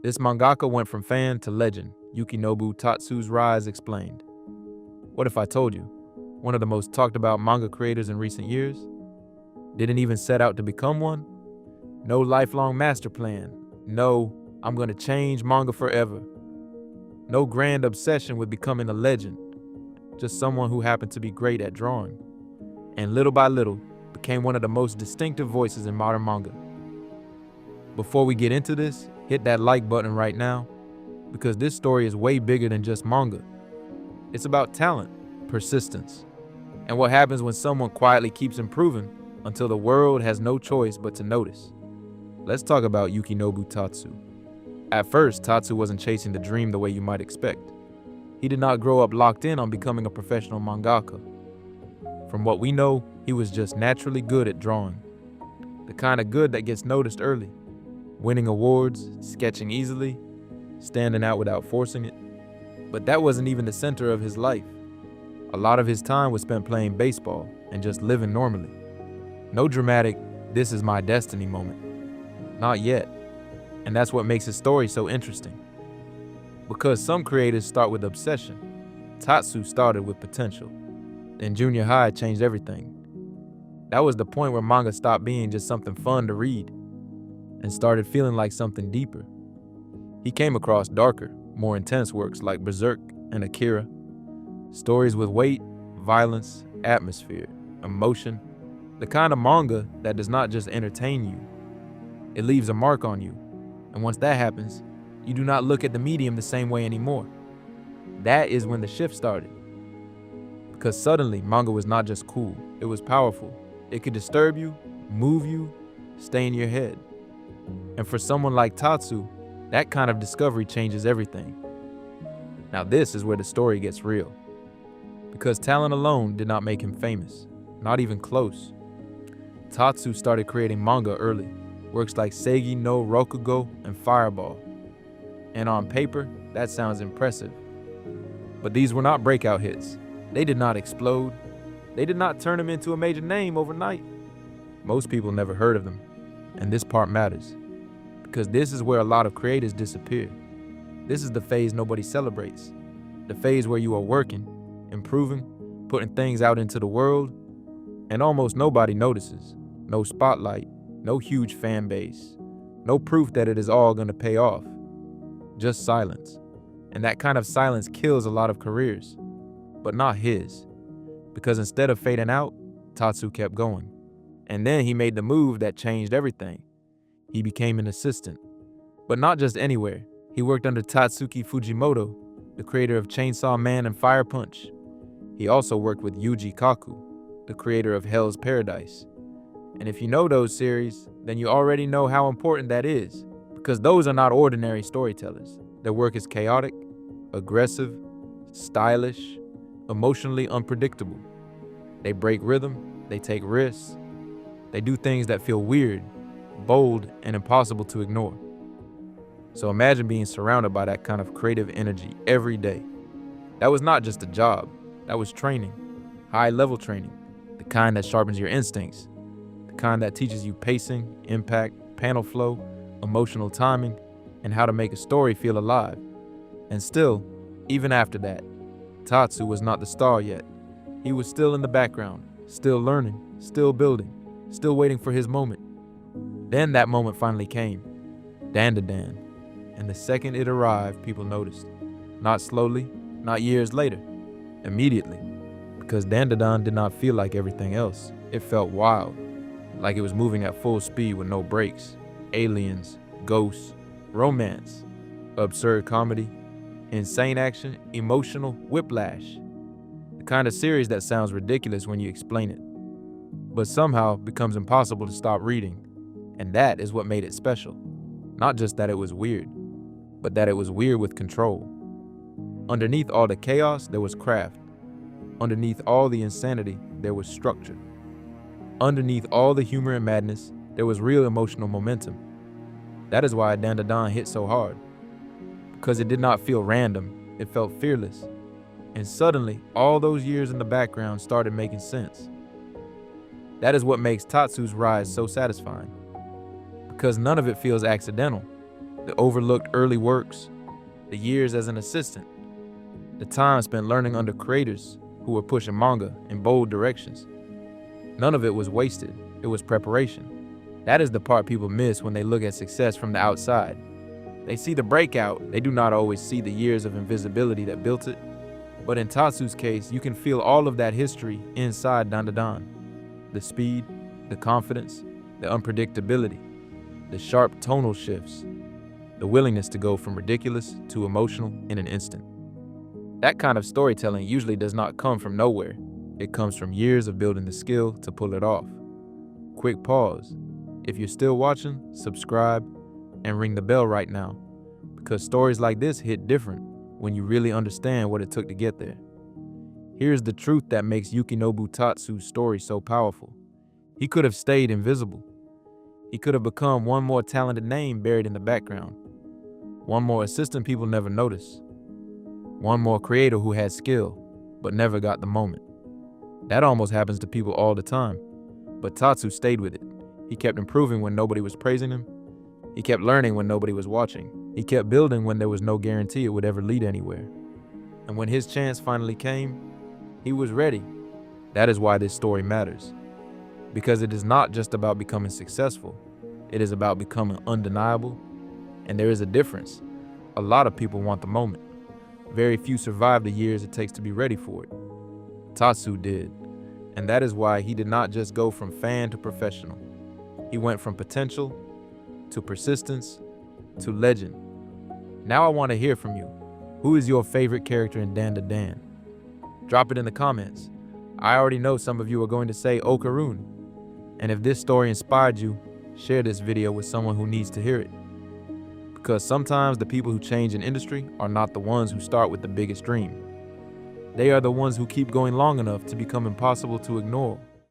This mangaka went from fan to legend, Yukinobu Tatsu's rise explained. What if I told you? One of the most talked about manga creators in recent years? Didn't even set out to become one? No lifelong master plan. No, I'm gonna change manga forever. No grand obsession with becoming a legend. Just someone who happened to be great at drawing. And little by little, became one of the most distinctive voices in modern manga. Before we get into this, hit that like button right now, because this story is way bigger than just manga. It's about talent, persistence, and what happens when someone quietly keeps improving until the world has no choice but to notice. Let's talk about Yukinobu Tatsu. At first, Tatsu wasn't chasing the dream the way you might expect. He did not grow up locked in on becoming a professional mangaka. From what we know, he was just naturally good at drawing. The kind of good that gets noticed early. Winning awards, sketching easily, standing out without forcing it. But that wasn't even the center of his life. A lot of his time was spent playing baseball and just living normally. No dramatic, this is my destiny moment. Not yet. And that's what makes his story so interesting. Because some creators start with obsession, Tatsu started with potential. Then junior high changed everything. That was the point where manga stopped being just something fun to read and started feeling like something deeper. He came across darker, more intense works like Berserk and Akira. Stories with weight, violence, atmosphere, emotion. The kind of manga that does not just entertain you. It leaves a mark on you. And once that happens, you do not look at the medium the same way anymore. That is when the shift started. Because suddenly, manga was not just cool, it was powerful. It could disturb you, move you, stay in your head. And for someone like Tatsu, that kind of discovery changes everything. Now this is where the story gets real. Because talent alone did not make him famous, not even close. Tatsu started creating manga early, works like Seigi no Rokugo and Fireball. And on paper, that sounds impressive. But these were not breakout hits. They did not explode. They did not turn him into a major name overnight. Most people never heard of them. And this part matters. Because this is where a lot of creators disappear. This is the phase nobody celebrates. The phase where you are working, improving, putting things out into the world, and almost nobody notices. No spotlight, no huge fan base, no proof that it is all gonna pay off. Just silence. And that kind of silence kills a lot of careers. But not his. Because instead of fading out, Tatsu kept going. And then he made the move that changed everything. He became an assistant. But not just anywhere. He worked under Tatsuki Fujimoto, the creator of Chainsaw Man and Fire Punch. He also worked with Yuji Kaku, the creator of Hell's Paradise. And if you know those series, then you already know how important that is. Because those are not ordinary storytellers. Their work is chaotic, aggressive, stylish, emotionally unpredictable. They break rhythm, they take risks, they do things that feel weird, bold, and impossible to ignore. So imagine being surrounded by that kind of creative energy every day. That was not just a job, that was training, high-level training, the kind that sharpens your instincts, the kind that teaches you pacing, impact, panel flow, emotional timing, and how to make a story feel alive. And still, even after that, Tatsu was not the star yet. He was still in the background, still learning, still building, still waiting for his moment. Then that moment finally came, Dandadan. And the second it arrived, people noticed. Not slowly, not years later, immediately. Because Dandadan did not feel like everything else. It felt wild, like it was moving at full speed with no brakes. Aliens, ghosts, romance, absurd comedy, insane action, emotional whiplash. The kind of series that sounds ridiculous when you explain it, but somehow becomes impossible to stop reading. And that is what made it special. Not just that it was weird, but that it was weird with control. Underneath all the chaos, there was craft. Underneath all the insanity, there was structure. Underneath all the humor and madness, there was real emotional momentum. That is why Dandadan hit so hard. Because it did not feel random, it felt fearless. And suddenly, all those years in the background started making sense. That is what makes Tatsu's rise so satisfying. Because none of it feels accidental. The overlooked early works, the years as an assistant, the time spent learning under creators who were pushing manga in bold directions. None of it was wasted, it was preparation. That is the part people miss when they look at success from the outside. They see the breakout, they do not always see the years of invisibility that built it. But in Tatsu's case, you can feel all of that history inside Dandadan. The speed, the confidence, the unpredictability, the sharp tonal shifts, the willingness to go from ridiculous to emotional in an instant. That kind of storytelling usually does not come from nowhere. It comes from years of building the skill to pull it off. Quick pause. If you're still watching, subscribe and ring the bell right now, because stories like this hit different when you really understand what it took to get there. Here's the truth that makes Yukinobu Tatsu's story so powerful. He could have stayed invisible. He could have become one more talented name buried in the background, one more assistant people never noticed, one more creator who had skill but never got the moment. That almost happens to people all the time, but Tatsu stayed with it. He kept improving when nobody was praising him. He kept learning when nobody was watching. He kept building when there was no guarantee it would ever lead anywhere. And when his chance finally came, he was ready. That is why this story matters. Because it is not just about becoming successful. It is about becoming undeniable. And there is a difference. A lot of people want the moment. Very few survive the years it takes to be ready for it. Tatsu did. And that is why he did not just go from fan to professional. He went from potential to persistence to legend. Now I want to hear from you. Who is your favorite character in Dandadan? Drop it in the comments. I already know some of you are going to say Okarun. And if this story inspired you, share this video with someone who needs to hear it. Because sometimes the people who change an industry are not the ones who start with the biggest dream. They are the ones who keep going long enough to become impossible to ignore.